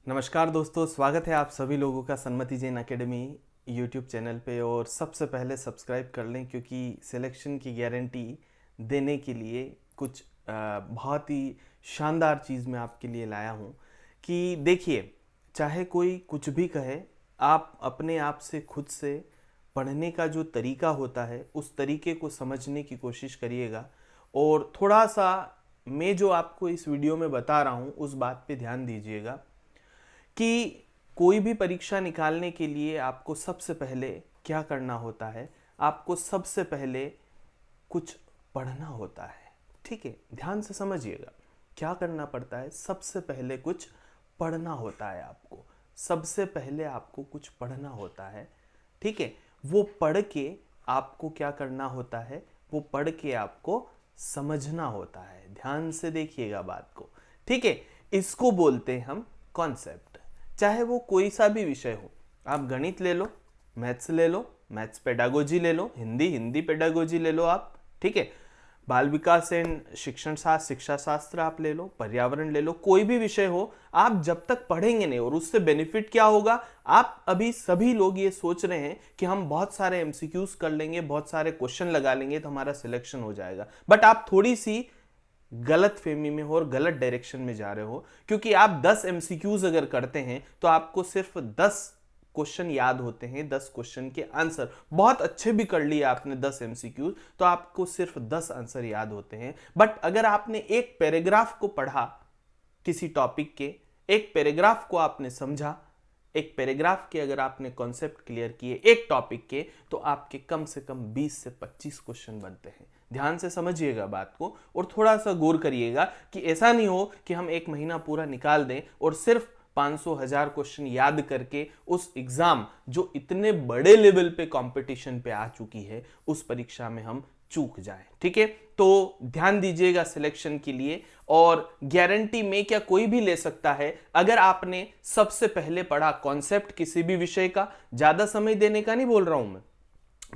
नमस्कार दोस्तों, स्वागत है आप सभी लोगों का Sanmati Jain academy YouTube channel पे। और सबसे पहले सब्सक्राइब कर लें क्योंकि सिलेक्शन की गारंटी देने के लिए कुछ बहुत ही शानदार चीज़ मैं आपके लिए लाया हूँ। कि देखिए, चाहे कोई कुछ भी कहे, आप अपने आप से खुद से पढ़ने का जो तरीका होता है उस तरीके को समझने की कोशिश करिएगा। और थोड़ा सा मैं जो आपको इस वीडियो में बता रहा हूँ उस बात पे ध्यान दीजिएगा कि कोई भी परीक्षा निकालने के लिए आपको सबसे पहले क्या करना होता है। आपको सबसे पहले कुछ पढ़ना होता है। ठीक है, ध्यान से समझिएगा क्या करना पड़ता है। सबसे पहले कुछ पढ़ना होता है आपको। सबसे पहले आपको कुछ पढ़ना होता है। ठीक है, वो पढ़ के आपको क्या करना होता है, वो पढ़ के आपको समझना होता है। ध्यान से देखिएगा बात को। ठीक है, इसको बोलते हैं हम कॉन्सेप्ट। चाहे वो कोई सा भी विषय हो, आप गणित ले लो, मैथ्स ले लो, मैथ्स पेडागोजी ले लो, हिंदी पेडागोजी ले लो आप। ठीक है, बाल विकास एंड शिक्षण शास्त्र, शिक्षा शास्त्र आप ले लो, पर्यावरण ले लो, कोई भी विषय हो, आप जब तक पढ़ेंगे नहीं और उससे बेनिफिट क्या होगा। आप अभी सभी लोग ये सोच रहे हैं कि हम बहुत सारे एमसीक्यूज कर लेंगे, बहुत सारे क्वेश्चन लगा लेंगे तो हमारा सिलेक्शन हो जाएगा। बट आप थोड़ी सी गलत फहमी में हो और गलत डायरेक्शन में जा रहे हो। क्योंकि आप 10 एमसीक्यूज अगर करते हैं तो आपको सिर्फ 10 क्वेश्चन याद होते हैं, 10 क्वेश्चन के आंसर बहुत अच्छे भी कर लिए आपने 10 एमसीक्यूज, तो आपको सिर्फ 10 आंसर याद होते हैं। बट अगर आपने एक पैराग्राफ को पढ़ा, किसी टॉपिक के एक पैराग्राफ को आपने समझा, एक पैराग्राफ के अगर आपने कॉन्सेप्ट क्लियर किए एक टॉपिक के, तो आपके कम से कम 20 से 25 क्वेश्चन बनते हैं। ध्यान से समझिएगा बात को और थोड़ा सा गौर करिएगा कि ऐसा नहीं हो कि हम एक महीना पूरा निकाल दें और सिर्फ 500,000 क्वेश्चन याद करके उस एग्जाम जो इतने बड़े लेवल पे कंपटीशन पे आ चुकी है उस परीक्षा में हम चूक जाएं। ठीक है, तो ध्यान दीजिएगा सिलेक्शन के लिए। और गारंटी में क्या कोई भी ले सकता है अगर आपने सबसे पहले पढ़ा कॉन्सेप्ट किसी भी विषय का। ज्यादा समय देने का नहीं बोल रहा हूं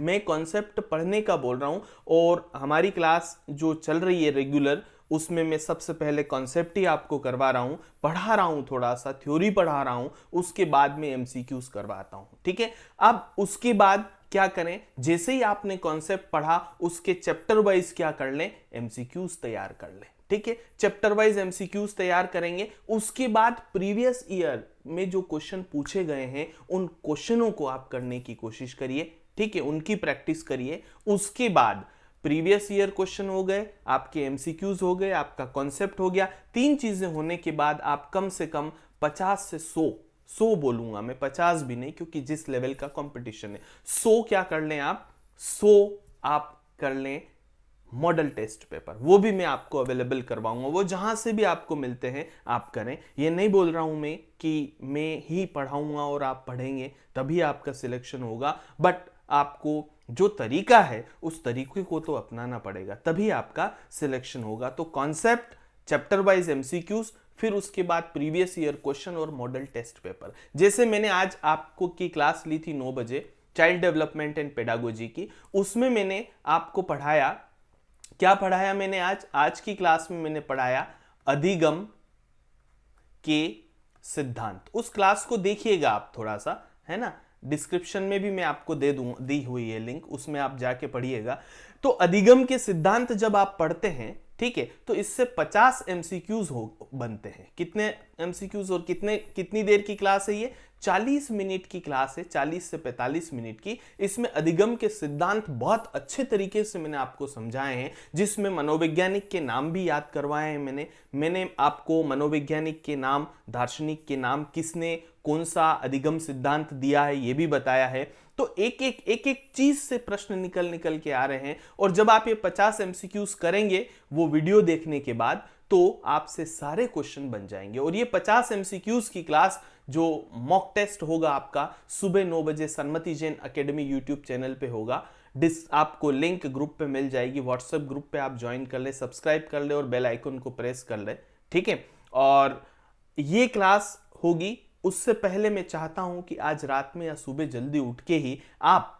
मैं कॉन्सेप्ट पढ़ने का बोल रहा हूं। और हमारी क्लास जो चल रही है रेगुलर, उसमें मैं सबसे पहले कॉन्सेप्ट ही आपको करवा रहा हूं, पढ़ा रहा हूं, थोड़ा सा थ्योरी पढ़ा रहा हूं, उसके बाद में एमसीक्यूज करवाता हूं। ठीक है, अब उसके बाद क्या करें, जैसे ही आपने कॉन्सेप्ट पढ़ा उसके चैप्टर वाइज क्या कर लें, एमसीक्यूज तैयार कर लें। ठीक है, चैप्टर वाइज एमसीक्यूज तैयार करेंगे। उसके बाद प्रीवियस ईयर में जो क्वेश्चन पूछे गए हैं उन क्वेश्चनों को आप करने की कोशिश करिए। ठीक है, उनकी प्रैक्टिस करिए। उसके बाद प्रीवियस ईयर क्वेश्चन हो गए, आपके एमसीक्यूज हो गए, आपका कॉन्सेप्ट हो गया। तीन चीजें होने के बाद आप कम से कम 50 से 100 बोलूंगा मैं, 50 भी नहीं, क्योंकि जिस लेवल का कंपटीशन है 100 क्या कर लें आप, 100 आप कर लें मॉडल टेस्ट पेपर। वो भी मैं आपको अवेलेबल करवाऊंगा, वो जहां से भी आपको मिलते हैं आप करें। ये नहीं बोल रहा हूं मैं कि मैं ही पढ़ाऊंगा और आप पढ़ेंगे तभी आपका सिलेक्शन होगा। बट आपको जो तरीका है उस तरीके को तो अपनाना पड़ेगा, तभी आपका सिलेक्शन होगा। तो कॉन्सेप्ट, चैप्टर वाइज एमसीक्यूज, फिर उसके बाद प्रीवियस ईयर क्वेश्चन और मॉडल टेस्ट पेपर। जैसे मैंने आज आपको की क्लास ली थी 9 बजे, चाइल्ड डेवलपमेंट एंड पेडागोजी की, उसमें मैंने आपको पढ़ाया, क्या पढ़ाया मैंने आज की क्लास में मैंने पढ़ाया अधिगम के सिद्धांत। उस क्लास को देखिएगा आप थोड़ा सा, है ना, डिस्क्रिप्शन में भी मैं आपको दी हुई है लिंक, उसमें आप जाके पढ़िएगा। तो अधिगम के सिद्धांत जब आप पढ़ते हैं, ठीक है, तो इससे 50 एमसीक्यूज हो बनते हैं। कितने एमसीक्यूज और कितनी देर की क्लास है ये, 40 मिनट की क्लास है, 40 से 45 मिनट की। इसमें अधिगम के सिद्धांत बहुत अच्छे तरीके से मैंने आपको समझाए हैं, जिसमें मनोवैज्ञानिक के नाम भी याद करवाए हैं मैंने आपको मनोवैज्ञानिक के नाम, दार्शनिक के नाम, किसने कौन सा अधिगम सिद्धांत दिया है ये भी बताया है। तो एक चीज से प्रश्न निकल के आ रहे हैं। और जब आप ये 50 एमसीक्यूज करेंगे वो वीडियो देखने के बाद, तो आपसे सारे क्वेश्चन बन जाएंगे। और ये 50 एमसीक्यूज की क्लास जो मॉक टेस्ट होगा आपका सुबह 9 बजे Sanmati Jain academy YouTube channel पे होगा। आपको लिंक ग्रुप पे मिल जाएगी, व्हाट्सएप ग्रुप पे आप ज्वाइन कर ले, सब्सक्राइब कर ले और बेल आइकन को प्रेस कर ले। ठीक है, और ये क्लास होगी। उससे पहले मैं चाहता हूं कि आज रात में या सुबह जल्दी उठ के ही आप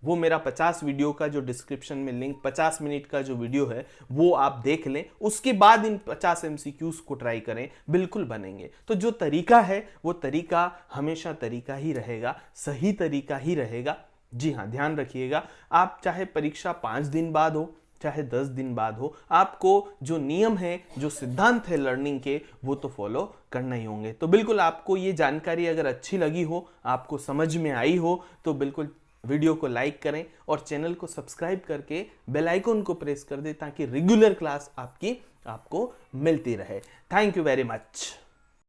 वो मेरा 50 वीडियो का जो डिस्क्रिप्शन में लिंक, 50 मिनट का जो वीडियो है वो आप देख लें, उसके बाद इन 50 एमसीक्यूज को ट्राई करें, बिल्कुल बनेंगे। तो जो तरीका है वो तरीका हमेशा तरीका ही रहेगा, सही तरीका ही रहेगा। जी हाँ, ध्यान रखिएगा, आप चाहे परीक्षा 5 दिन बाद हो चाहे 10 दिन बाद हो, आपको जो नियम है, जो सिद्धांत है लर्निंग के, वो तो फॉलो करना ही होंगे। तो बिल्कुल आपको ये जानकारी अगर अच्छी लगी हो, आपको समझ में आई हो, तो बिल्कुल वीडियो को लाइक करें और चैनल को सब्सक्राइब करके बेल आइकन को प्रेस कर दें ताकि रेगुलर क्लास आपको मिलती रहे। Thank you very much.